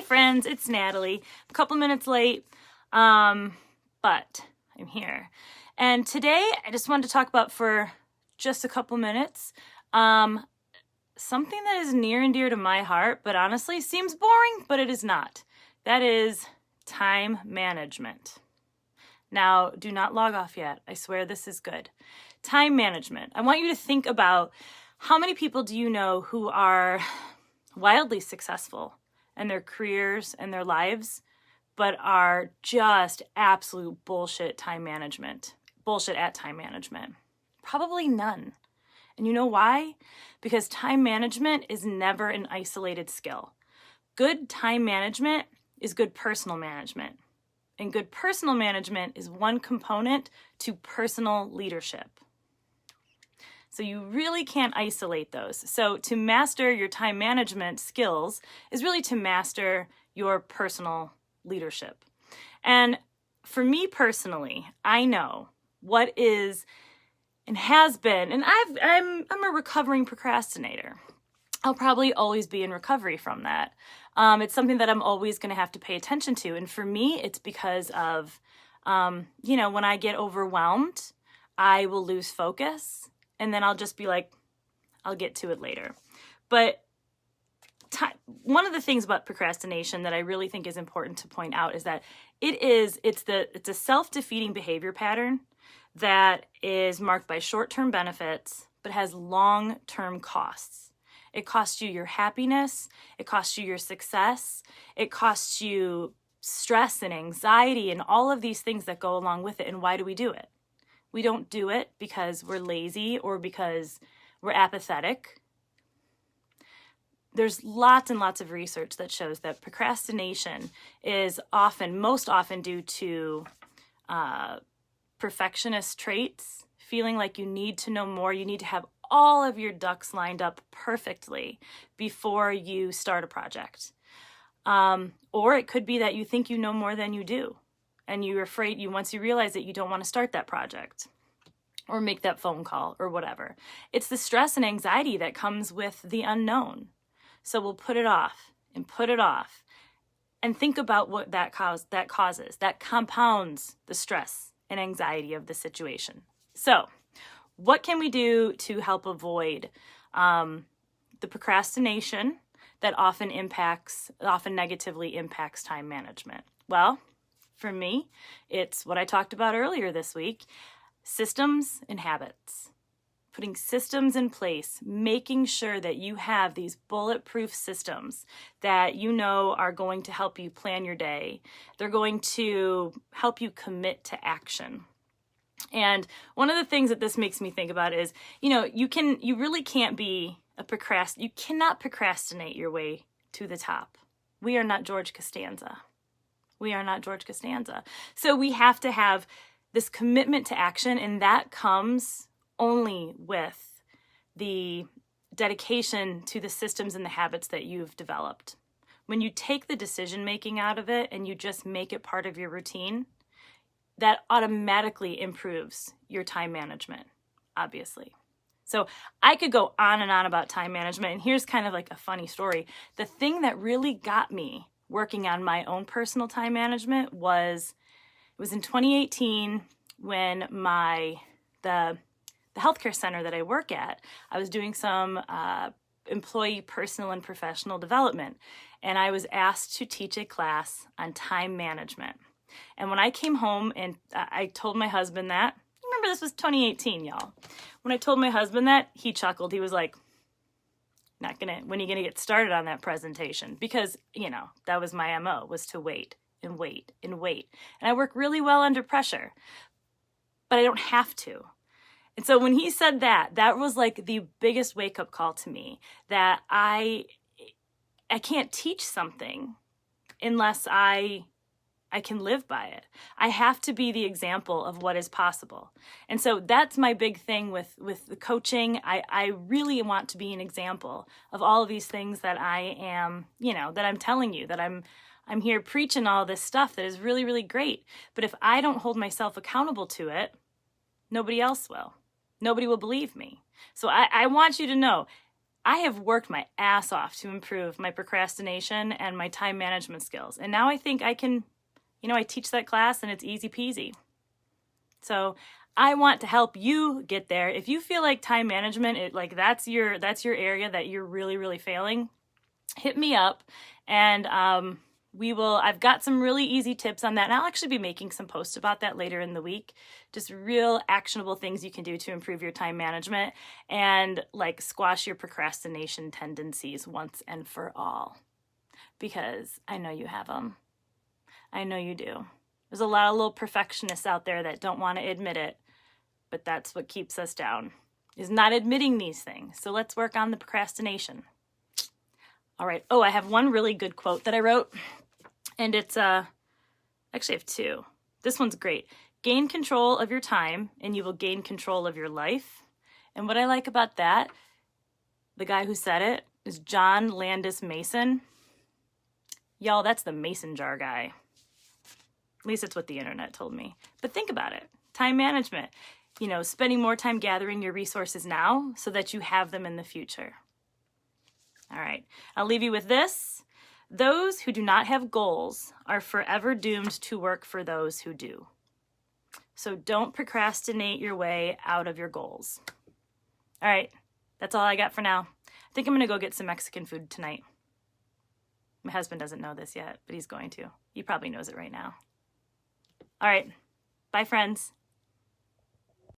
friends, it's Natalie. A couple minutes late, but I'm here. And today I just wanted to talk about for just a couple minutes something that is near and dear to my heart, but honestly seems boring, but it is not. That is time management. Now, do not log off yet. I swear this is good. Time management. I want you to think about how many people do you know who are wildly successful in their careers and their lives, but are just absolute bullshit at time management. Probably none. And you know why? Because time management is never an isolated skill. Good time management is good personal management. And good personal management is one component to personal leadership. So you really can't isolate those. So to master your time management skills is really to master your personal leadership. And for me personally, I know what is and has been, and I'm a recovering procrastinator. I'll probably always be in recovery from that. It's something that I'm always going to have to pay attention to. And for me, it's because of, when I get overwhelmed, I will lose focus. And then I'll just be like, I'll get to it later. But one of the things about procrastination that I really think is important to point out is that it's a self-defeating behavior pattern that is marked by short-term benefits, but has long-term costs. It costs you your happiness. It costs you your success. It costs you stress and anxiety and all of these things that go along with it. And why do we do it? We don't do it because we're lazy or because we're apathetic. There's lots and lots of research that shows that procrastination is most often due to perfectionist traits, feeling like you need to know more, you need to have all of your ducks lined up perfectly before you start a project. Or it could be that you think you know more than you do. And you're afraid once you realize that you don't want to start that project or make that phone call or whatever. It's the stress and anxiety that comes with the unknown. So we'll put it off and put it off and think about what that causes. That compounds the stress and anxiety of the situation. So what can we do to help avoid the procrastination that often negatively impacts time management? Well, for me, it's what I talked about earlier this week, systems and habits. Putting systems in place, making sure that you have these bulletproof systems that you know are going to help you plan your day. They're going to help you commit to action. And one of the things that this makes me think about is, you cannot procrastinate your way to the top. We are not George Costanza. So we have to have this commitment to action, and that comes only with the dedication to the systems and the habits that you've developed. When you take the decision making out of it and you just make it part of your routine, that automatically improves your time management, obviously. So I could go on and on about time management, and here's kind of like a funny story. The thing that really got me working on my own personal time management was in 2018 when the healthcare center that I work at, I was doing some employee personal and professional development, and I was asked to teach a class on time management. And when I came home and I told my husband that, remember this was 2018, y'all. When I told my husband that, he chuckled. He was like, when are you gonna get started on that presentation? Because, that was my MO, was to wait and wait and wait. And I work really well under pressure, but I don't have to. And so when he said that was like the biggest wake-up call to me, that I can't teach something unless I can live by it. I have to be the example of what is possible. And so that's my big thing with the coaching. I really want to be an example of all of these things that I am, that I'm telling you, that I'm here preaching all this stuff that is really, really great. But if I don't hold myself accountable to it, nobody else will. Nobody will believe me. So I want you to know, I have worked my ass off to improve my procrastination and my time management skills. And now I think I can, I teach that class and it's easy peasy. So I want to help you get there. If you feel like time management, that's your area that you're really, really failing, hit me up and I've got some really easy tips on that. And I'll actually be making some posts about that later in the week. Just real actionable things you can do to improve your time management and squash your procrastination tendencies once and for all. Because I know you have them. I know you do. There's a lot of little perfectionists out there that don't want to admit it, but that's what keeps us down, is not admitting these things. So let's work on the procrastination. All right. Oh, I have one really good quote that I wrote, and it's, actually I have two. This one's great. Gain control of your time, and you will gain control of your life. And what I like about that, the guy who said it, is John Landis Mason. Y'all, that's the mason jar guy. At least it's what the internet told me. But think about it. Time management. Spending more time gathering your resources now so that you have them in the future. All right. I'll leave you with this. Those who do not have goals are forever doomed to work for those who do. So don't procrastinate your way out of your goals. All right. That's all I got for now. I think I'm going to go get some Mexican food tonight. My husband doesn't know this yet, but he's going to. He probably knows it right now. All right. Bye, friends.